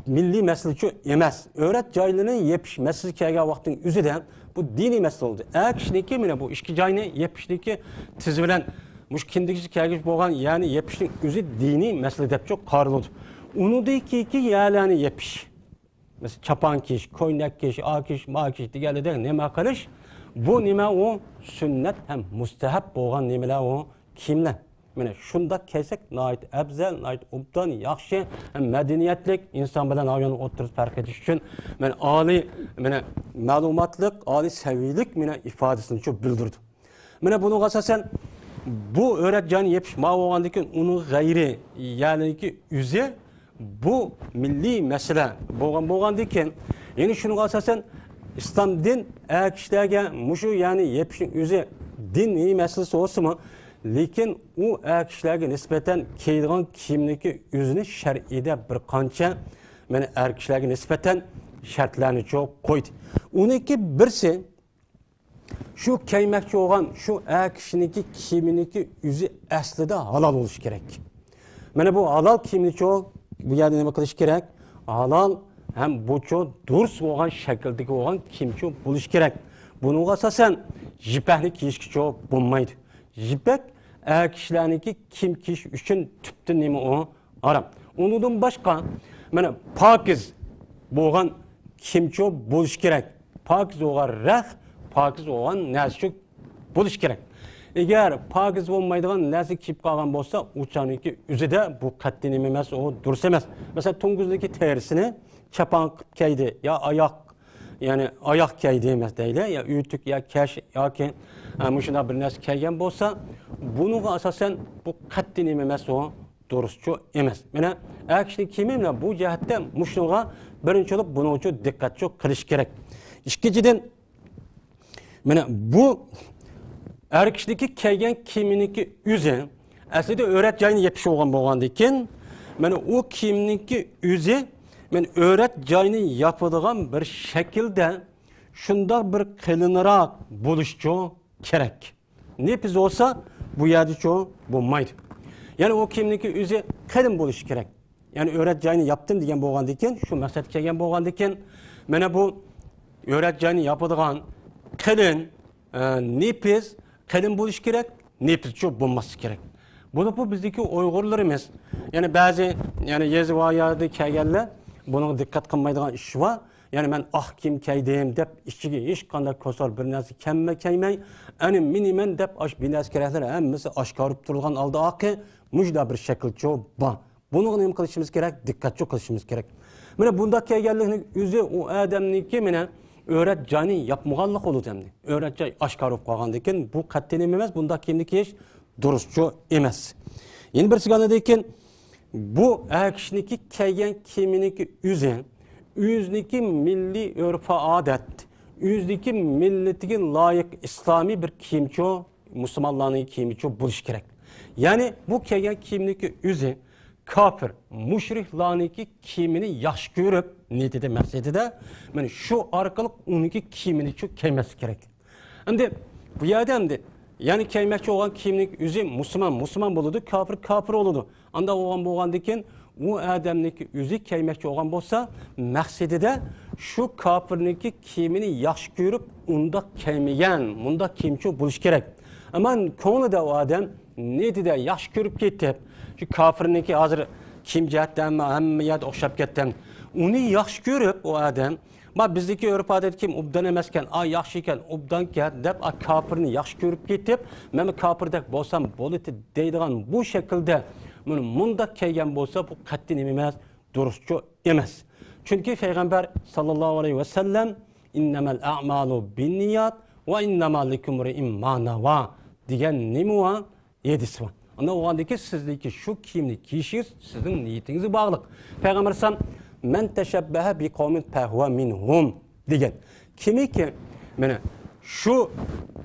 milliy masala emas. Öğret joylarini yepish masalasi kelgan vaqtning o'zida bu diniy masala oldu. Kishiniki mana bu ikki joyni yepishniki tiz bilan mush kindikchi kelgish bo'lgan, ya'ni yepishning o'zi diniy masala deb qaraladi. Unidagi yerlarni yepish. Mesela chapan kiyish, ko'ylak kiyish, akish, makish deganlarda nima qilish? Bu nima u sunnat ham mustahab bo'lgan nimalar u kiyimler. Mana shunda kelsak, nayt afzal, nayt obdan, yaxshi, madaniyatlik inson bilan ayolni o'tirib farq etish uchun mana oliy, mana ma'lumotlik, oliy saviylik mana ifodasini shu bildirdi. Mana buning asosan bu o'rakjani yepish ma'vogandan uning g'ayri, ya'niki o'zi bu milliy masala bo'lgandan keyin, ya'ni shuning asosan islom din kishilarga mushu ya'ni yepishning o'zi diniy masalasi bo'lsa-mu, lekin u kishilarga nisbatan kiydigan kiyimniki o'zini shar'iyda bir qancha mana kishilarga nisbatan shartlarni qo'ydi. Uniki birsi şu kiymakchi bo'lgan shu kishiniki kiyiminiki o'zi aslida halol bo'lishi kerak. Mana bu halol kiyimni bu yerda nima qilish kerak? Halol hem bu durus bo'lgan shakldagi bo'lgan kiyimchi bo'lishi kerak. Buning asosan jipakni kiyishga bo'lmaydi. Jipak kishilarniki kiyim kiyish uchun tüptü nima o aram. Undan boshqa mana pokiz bo'lgan kiyimchi bo'lishi kerak. Pokiz bo'lgan rah, pokiz bo'lgan narsa bo'lishi kerak. Eğer pokiz bo'lmaydigan narsa kiyib qolgan bo'lsa, uçaniki o'zida bu qat'iy nima emas, o durus emas. Mesela to'ng'izdagi terisini chapan qilib kiydi, ya oyoq, ya'ni oyoq kiydi emas deyli, ya uytuk, ya kash yoki mushunda bir narsa kiygan bo'lsa, buning asosan bu qat'iy nima emas, o duruschi emas. Mana akishni kiyimi bilan bu jihatda mushunga birinchilik buning uchun diqqat qilish kerak. Ikkinchidan mana bu erkishdeki kiygan kiyiminiki o'zi aslida o'rat joyini yepish bo'lgandan keyin mana u kiyimniki o'zi men o'rat joyini yapadigan bir shaklda shunda bir qilinroq bo'lishi kerak. Nepiz olsa bu yerda bo'lmaydi. Ya'ni u kiyimniki o'zi qalin bo'lishi kerak. Ya'ni o'rat joyini yaptim degan bo'lgandan keyin, shu maqsad kelgan bo'lgandan keyin mana bu o'rat joyini yapadigan qalin, nepiz qalin bo'lishi kerak, nepiz bo'lmasi kerak. Bu bizdeki Uygurlarımız, yani bazı yani yezvayada kelganlar buna dikkat qilmaydigan ish var. Yani ben kiyim kiydim deb ichiga hech qanday kosor bir narsa kiymay, ani miniman deb bir narsa keraklar hammasi oshkorib turilgan aldi mujda bir shaklcha bor. Buni nima qilishimiz kerak? Diqqat qilishimiz kerak. Mana bunda kelganlikning o'zi u odamniki mana o'rat joni yapmaganlik bo'ladi endi. O'rat joy oshkor bo'lib qolgandan keyin bu qat'iy emas, bunda kiyimni kiyish duruschi emas. Endi bir sig'anada ekan bu kishiniki kiygan kiyiminiki o'zniki milliy urf-u odat, o'zniki millatiga loyiq islomiy bir kiyimchi, musulmonlarning kiyimichi bo'lishi kerak. Ya'ni bu kiygan kiyimniki o'zi kafir, mushriklarniki kiyimini yaxshi ko'rib, niyatida maqsadida mana shu orqali uniki kiyimini kiyması kerak. Endi bu yerda endi yani kiymakchi olan kiyimlik o'zi musulmon bo'ladi, kafir bo'ladi. Anda bo'lgandan keyin u odamniki o'zi kiymakchi olan bo'lsa, maqsadida shu kafirniki kiyimini yaxshi ko'rib, unda kiymagan, bunda kiyimchi bo'lish kerak. Ama ko'nglida o odam niyatida yaxshi ko'rib ketib, shu kafirniki hozir kiyim jihatdan hamma yerda o'xshab ketdi. Uni yaxshi ko'rib o odam bizdeki örf adet kim obdan emasken, yaxshi ekan, obdan ket deb kafirni yaxshi ko'rib ketib, men kafirdek bo'lsam bo'ladi deydigan bu shaklda munda kiygan bo'lsa bu qat'iy emas, durustchi emas. Chunki payg'ambar sallallohu alayhi va sallam innamal a'malu binniyat va innamal likumri'in ma nawa degan nima hadis var. Ana o'g'andaki sizdeki shu kiyimni kiyishingiz sizning niyatingizga bog'liq. Payg'ambar sallam men teşebbehe bi kavmin fehve minhum degan. Kimiki mana shu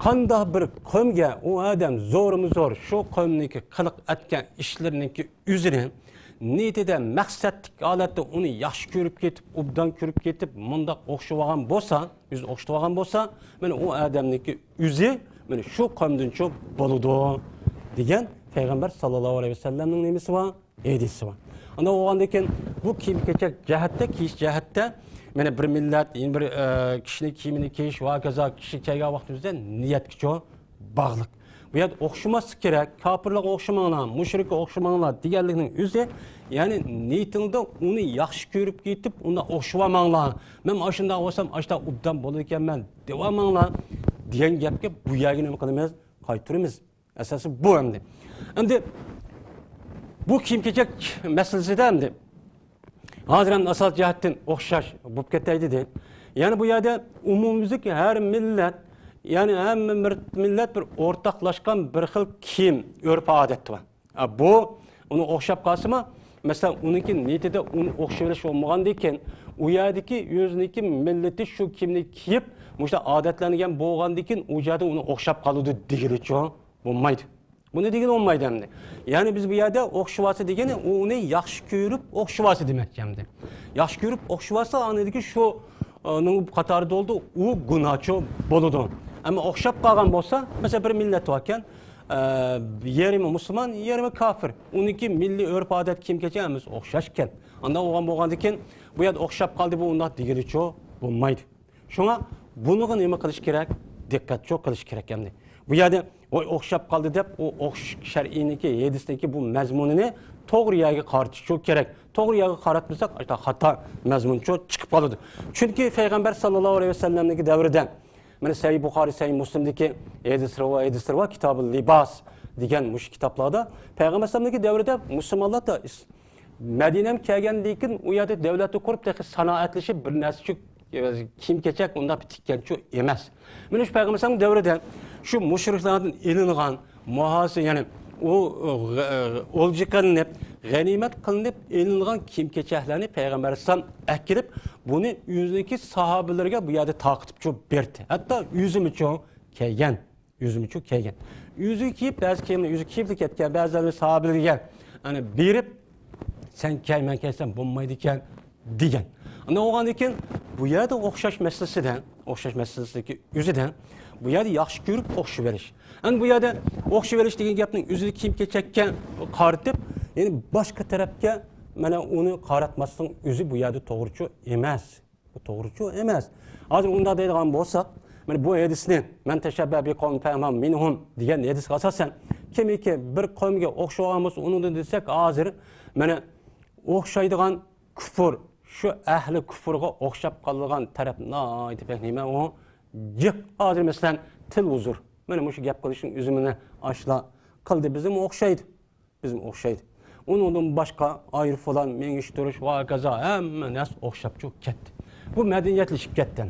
qanday bir qavmga u odam zo'r shu qavmniki qiliq etgan ishlariniki o'zini niyatida maqsadlik holatda uni yaxshi ko'rib ketib, obdan ko'rib ketib, mundaq o'xshagan bo'lsa, o'zi o'xshagan bo'lsa, mana u odamniki o'zi mana shu qavmdan bo'ladi degan payg'ambar sallallohu alayhi vasallamning nimasi bor? Hadisi bor. Ana o'g'andan keyin bu kiyim kechak jihatda, kiyish jihatda mana bir millat, bir kishining kiyimini kiyish va kaza kishi kiygan vaqtimizda niyatga bog'liq. Bu yer o'xshamaslik kerak, kofirlar o'xshamanglar, mushrikka o'xshamanglar deganlikning o'zi, ya'ni niyatingda uni yaxshi ko'rib ketib, unda o'xshamanglar. Men ashunda bo'lsam, ashda ubdan bo'lar ekanman, devamanglar degan gapga bu yerga nima qilamiz? Qaytiramiz. Esası bu endi. Endi bu kiyim-kechak meselesida endi hozir ham asal jihatdan o'xshash bo'lib ketaydi deydi. Yani bu yerda umumyüzlük her millet, yani hem millet bir ortaklaşkan bir xil kiyim, örf adeti var. Bu onu okşap kalsın mesela onunki niyetinde onu okşayış olmagan deyken, o yerdeki yüzündeki milleti şu kimini kiyip, işte adetlengen boğan deyken, o yerde onu okşap kalıdı degili çoğu olmaydı. Bunu degen olmaydı hem de. Yani biz bu yerde okşuvası degeni, onu yaxşı görüp okşuvası demek hem de. Yaxşı görüp okşuvası anladı şu Katar'da oldu, o günahçı boludu. Ama okşap kalgan olsa, mesela bir millet varken, yerimi Müslüman, yerimi kafir. Onunki milli örf adet kim geçeceğimiz okşaşken. Anda oğan boğandıkken, bu yerde okşap kaldı bu onda digeri çoğu bulmaydı. Şuna bunu neyme kılış gerek, dikkat çok kılış gerek hem de. Bu yerde o okşap kaldı deyip, o şer'iniki, yedisindeki bu mezmununu doğru yerge karşı çok gerek. Doğru yerge karatmasak, işte hata mezmun çok çıkıp kalırdı. Çünkü Peygamber sallallahu aleyhi ve sellem'deki devreden, yani Sahih Bukhari, Sahih Müslim'deki Edisirva kitabı Libas diyen muş kitaplarda, Peygamber sallallahu devrede Müslümanlar da Medine'm kelgendeyken o yerde devleti kurup da sanatleşip bir nesli kim geçecek onda bitikken çok emez. Yani şu Peygamber sallallahu devrede şu müşriklerden ilinğen, muhası yani o olcu kılınıp, ganimet kılınıp elinğen kim keçehlerini Peygamber sallallahu ekirip bunu yüzdeki sahabelerine bu yerde takip çok berdi. Hatta yüzümü çok keygen, yüzü kiyip bazı kiyimle yüzü kiyip ketken bazıları sahabeleri gel. Hani birip sen keymen keysen bulmaydıken diyen. Ama o andayken bu yerde okşaş meselesindeki yüzüden bu yerde yaxşı görüp okşu veriş. Yani bu yerde okşu veriş degen gapning yüzü kiyim keçekken qarıtıp, yani başka tarafga mana onu qaratmasning yüzü bu yerde doğrucu emas. Bu doğrucu emas. Hozir unda deydigan bo'lsak, mana bu hadisni men tashabba bi qavm fahmam minhum degan hadisga asosan kimiki bir qavmga o'xshagan bo'lsa, uni desak hozir mana o'xshaydigan kufr, şu ahli kufrga o'xshab qolgan taraf naydi nima o jiq hozir masalan til uzur. Mana shu gap qilishning üzümünü aşla qildi bizim o'xshaydi. Ondan başka ayrı falan mengiş duruş va gaza hamma nas o'xshab ketdi. Bu medeniyetleşip ketdi.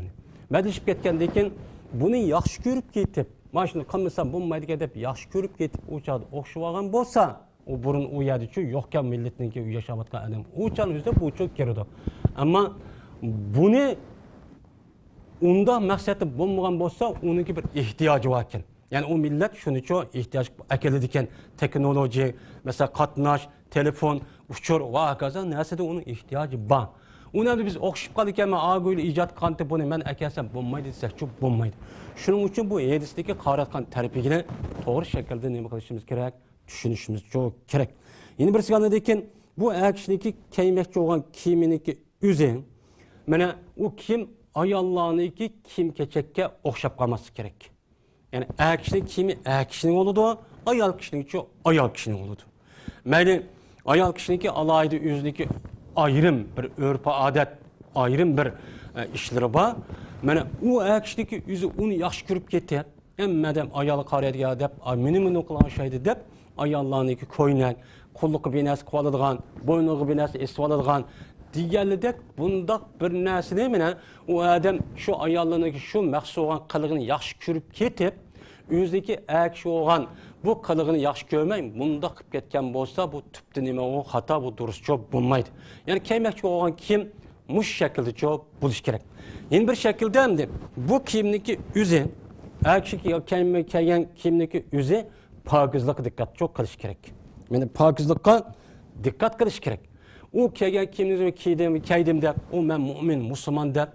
Medeniyetleşip ketgandan bunu yaxshi ko'rib ketib, mana shuni qilmasam bo'lmaydi deb yaxshi ko'rib ketib, u chaqda o'xshab olgan bo'lsa, o burun u yerda chu yo'qkan millatniki yashayotgan odam u chal o'zida bu cho'k kiradi. Ammo buni unda maqsadi bo'lmagan bo'lsa, uniki bir ehtiyoji bor ekan. Yani o millet şunu çok ihtiyaç akıllıdiken teknoloji, mesela katnaş, telefon, uçur ve akaza neyse de onun ihtiyacı var. Ona da biz okşup kaldık ama ağıyla icat kantı bunu ben ekelsem bulmaydı desek çok bulmaydı. Şunun için bu edisteki karatkan terapiyine doğru şekilde ne kılışımız gerek, düşünüşümüz çok gerek. Yeni bir sigara deyken bu ekşideki keymekçi olan kiminiki üzen, yani o kim ayallığındaki kim keçekke okşap kalması gerek. Yani kişinin kimi kişinin oludu, ayal kişinin ki ayal kişinin oludu. Meyli ayal kişinin ki alaydı yüzdeki ayrım bir örf adet, ayrım bir işleri var. Yani o kişinin ki yüzü onu yaxşı görüp gitti. Emmedem ayalı kariyeti ya dep, minimum okulan şeydi dep, ayallarındaki koynak, kulluğu binası kovaladığan, boynuğu binası esvaladığan, diğerledek bunda bir nesi değil mi? O adam şu ayarlarındaki şu məxsus olan kılığını yaxşı görüp ketip, yüzdeki ekşi olan bu kılığını yaxşı görmeyin, bunda kıp ketken bolsa bu tüptü nime o hata bu duruş çok bulmaydı. Yani keymekçi olan kim muş şekilde çok buluş gerek. Yeni bir şekilde hem de bu kimdeki yüzü, ekşi keygen kimdeki yüzü pakizlik dikkat çok kılış gerek. Yani pakizlikka dikkat kılış gerek. O keygen kimliğimi keydim de, o ben mümin, Müslüman de,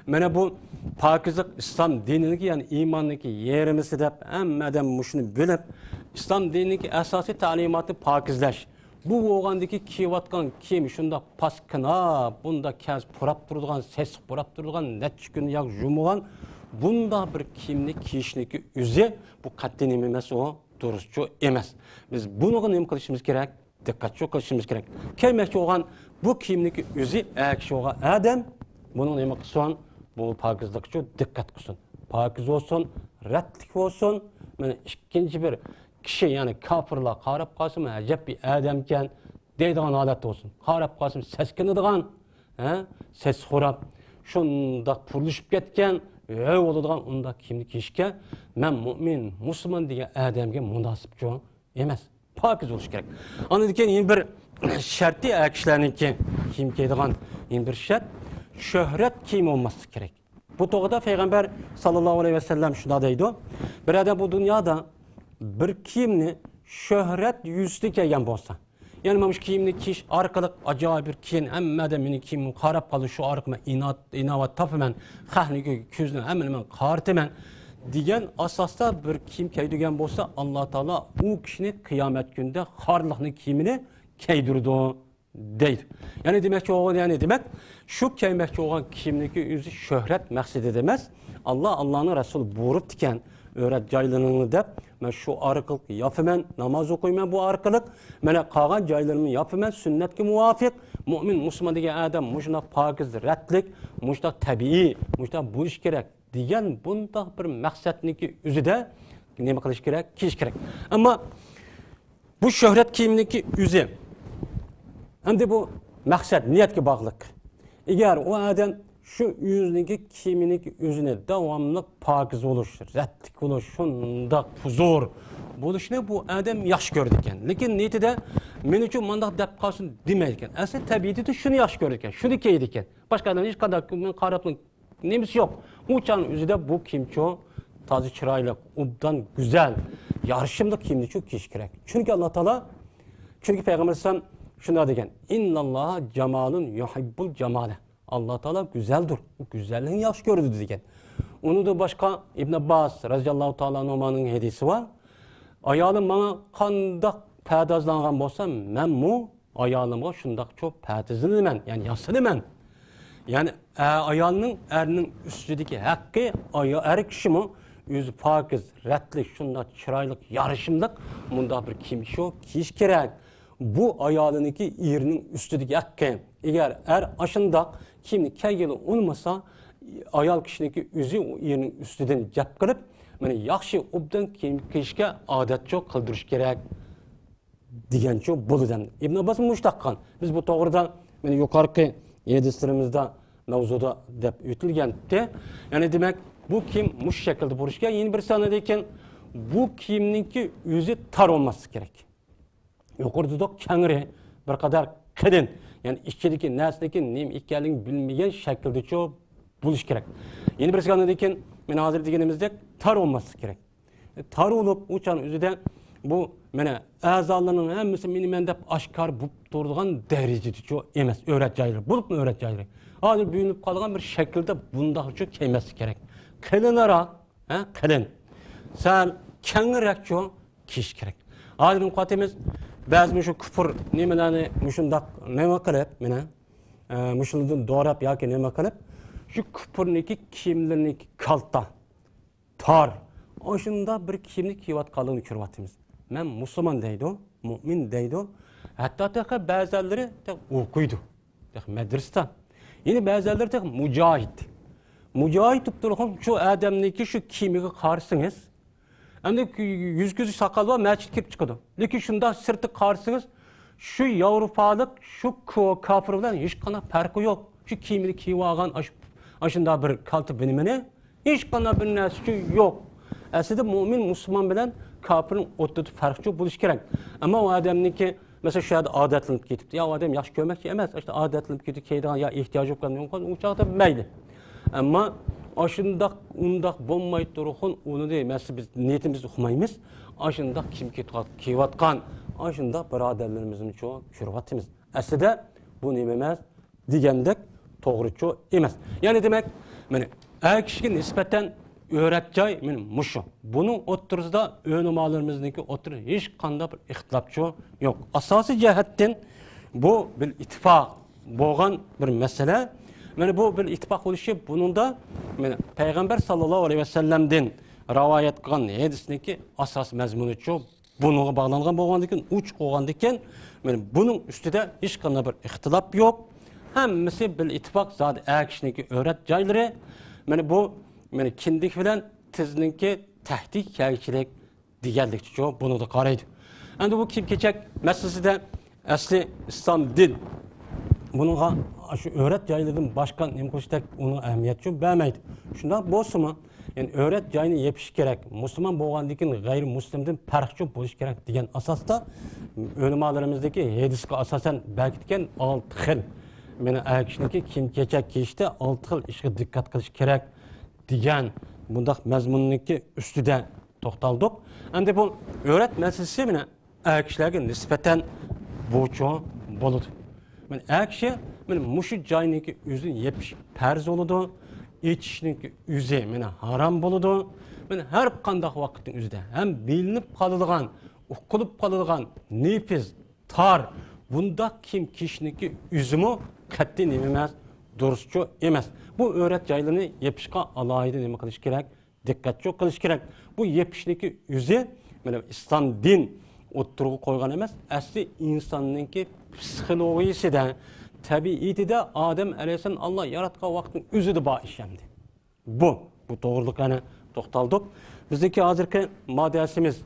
bana bu pakizlik İslam dinindeki yani imandaki yerimizi de, emmeden şunu bilip, İslam dinindeki esası talimatı pakizleş. Bu oğandaki kivatkan kim, şunda paskına, bunda kez pırap durduğun, ses pırap durduğun, net gün yak jumuğun, bunda bir kimlik kişilik yüzü, bu katlinim emez o, duruşçu emez. Biz bunu neyim kılışımız gerek? Dikkat çok kılışımız gerek. Keymekçi olan bu kimlik yüzü ekşi olan adam, bunun neyim kılışın? Bu pakizlikçi dikkat kılsın. Pakiz olsun, reddlik olsun, yani ikinci bir kishi ya'ni kofirlar qarab qolsin ajab bir odamkan deydigan holat bo'lsin. Qarab qolsin seskinadigan, sesxo'rab shundoq purilishib ketgan, bo'ladigan unda kiyimni kiyishga men mu'min, musulmon degan odamga munosib emas. Pokiz bo'lish kerak. Ondan keyin yana bir sharti kishilarniki kiyim kiyadigan yana bir shart shuhrat kiyim olması kerak. Bu to'g'rida payg'ambar sallallohu alayhi vasallam shunday deydi. Bir odam bu dunyoda bir kiyimni shuhrat yuzida kiygan bo'lsa, ya'ni mana shu kiyimni kiyish orqali ajoyib bir keyin hammada meni kiyimim qarab qoldi, shu orqali inovat topaman, xalqning ko'zini hammani men qartaman degan asosda bir kiyim kiydigan bo'lsa, Alloh taolo u kishini qiyomat kunida xorliqning kiyimini kiydirdi deydi. Yani demek demek şu kiymek olan kiyimdeki yüzü şöhret maksidi demez. Allah'ın Resulü buyurup diken öğret caylarını da ben şu arkalık yapımen, namaz okuyman bu arkalık, ben kalan caylarımı yapımen, sünnet ki muvafık, mümin, Müslüman diye adam, muşuna pakiz, retlik, muşuna tabii, muşuna bu iş gerek diyen bunda bir maksatniki yüzü de ne kılış gerek, kiş gerek. Ama bu şöhret kiyimdeki yüzü, hem de bu maksat, niyetki bağlılık. Eğer o adam şu yüzündeki kiyimindeki yüzüne devamlı pakiz olur, retlik olur, şunda huzur buluşuna bu adam yaş gördükken. Lakin niyeti de men için mandak dep kalsın demeyken. Aslında tabiiyeti de şunu yaş gördükken, şunu kiydikken. Başka adam hiç kadar karaplık nemisi yok. Uçağın yüzünde bu kimço taze çırayla, ubdan güzel, yarışımda kimdi çok kişi gerek. Çünkü Allah Teala, çünkü Peygamber Aleyhisselam şuna degen, İnnallaha cemalun yuhibbul cemale. Allah Teala güzeldir. O güzelliğini yaş gördü degen. Onu da başka İbn Abbas radıyallahu ta'ala anhu'nun hadisi var. Ayalım bana kandak pədazlanğan bolsa, men mu ayalımğa şundaq çok pədazlanıman, yani yasılıman. Yani ayalının erinin üstündeki hakkı er kişi mi yüzü pakiz, retlik, şunda çıraylık, yarışımlık bunda bir kimşi o kiş gerek. Bu ayalındaki yerinin üstündeki hakkı eğer er aşında kimni keygeli olmasa ayal kişideki yüzü yerinin üstünden cep kılıp yani yaxşı obdan kişiye adet çok kıldırış gerek diyen çok buludan. İbn Abbas muştakkan. Biz bu doğrudan yani yukarıki yedislerimizde mevzuda dep ötülgen de yani demek bu kim muş şekilde buruşken yeni bir sanadayken bu kimninki yüzü tar olması gerek. Yukarıda da kengri bir kadar kıdın yani işçideki nesneki neyim ikkelini bilmeyen şekilde çok buluş gerek. Yeni bir sanadayken men hazır degenimizde tar olması gerek. Tar olup uçan yüzüden bu mene azalarının hemmisi meni dep aşkar bulup durduğun derecede çok emas öğret cayları. Bulup mu öğret cayları? Hazır büyünüp kalan bir şekilde bunda çok keymesi gerek. Kılınara, kılın. Sen kengirek çok kiş gerek. Hazır mukatimiz bazı şu küfür nemelerini muşundak neme kılıp mene muşundan doğrap ya ki neme kılıp şu küfürneki kimliğindeki kalta tar. Aşında bir kimlik kivat kalını kürvatimiz. Men Müslüman deydi o, mümin deydi o. Hatta da bazıları okuydu. Medreseden. Yine bazıları da mücahit. Mücahit tuttuğun şu adamdaki şu kimliği karşısınız. Hem de yüz gözü sakal var, mescid kirip çıkıyordu. Lakin şunda sırtı karşısınız. Şu Avrupalık, şu kafirden hiç kana farkı yok. Şu kimliği kivağın aşında bir kaltı benimine hiç kana bir nesli yok. Aslında mümin, Müslüman bilen kafirin ortada farkı çok buluş gerek. Ama o adamdaki mesela şu adetlenip gidip ya o adam yaş görmek yemez. İşte adetlenip gidip keyden ya ihtiyacı yok kan uçakta meyli. Ama aşında undak bombayıp dururken onu değil. Mesela biz niyetimizi okumayımız. Aşında kim kivatkan aşında biraderlerimizin çoğu kürvatimiz. Aslında bu nememez digendek doğru çoğu emez. Yani demek yani kişiye nispeten öğreteceği muşu. Bunun oturuzda önümalarımızdaki otur hiç kanda bir ihtilafçı yok. Asası cihetten bu bir ittifak boğan bir mesele. Yani bu bir ittifak oluşu bunun da yani Peygamber sallallahu aleyhi ve sellem'den rivayet kılan hadisindeki asas mezmunu çok bununla bağlanan boğandıkken uç boğandıkken yani bunun üstüde hiç kanda bir ihtilaf yok. Hemmisi bir ittifak zaten kişideki öğreticileri yani bu yani kindik bilen tizninki tehdit kelkilik deganlik uchun buni da qaraydi. Endi bu kiyim-kechak masalasida asli İslam din bununla şu öğret yaylıdan başka ne kılıştak onun ehemmiyeti için vermeydi. Şundan bolsa yani öğret yayını yepiş gerek. Müslüman boğandikin gayrimüslimden farklı buluş gerek diyen asasta ölümalarımızdaki hediske asasen belki 6 xil. Meni erkişindeki kim keçek kiyişte 6 xil işe dikkat kılış gerek diyen bundaq mezmunundaki üstüde toxtaldık. Endi bu öğret meselesi meni erkişlerge nispeten boğucu boludu. Men erkişe men muşu joyiniki üzün yepiş farz boludu. İçişiniki üzü meni haram boludu. Men her qandaq vaqtning üzüde hem bilinip qaladigan, uqulib qaladigan nefiz tar bunda kim kişiniki üzümü qat'i emas, durusçu emas. Bu öğret joylarini yepishqa alayida nima qilish kerak? Diqqatli qilish kerak. Bu yepişniki üzü men İslam din o'ttirib qo'ygan emas, asli insonninki psixologiyasida, tabiiyatida Adem alayhissalom Allah yaratgan vaqtning o'zida bor ishamdi. Bu to'g'riliq ana to'xtaldik. Bizdeki hozirgi modasimiz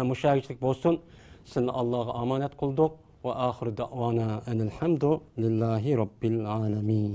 mushagichlik bo'lsin. Sizni Allohga omonat qildik va oxiri davona alhamdulillahi robbil alamin.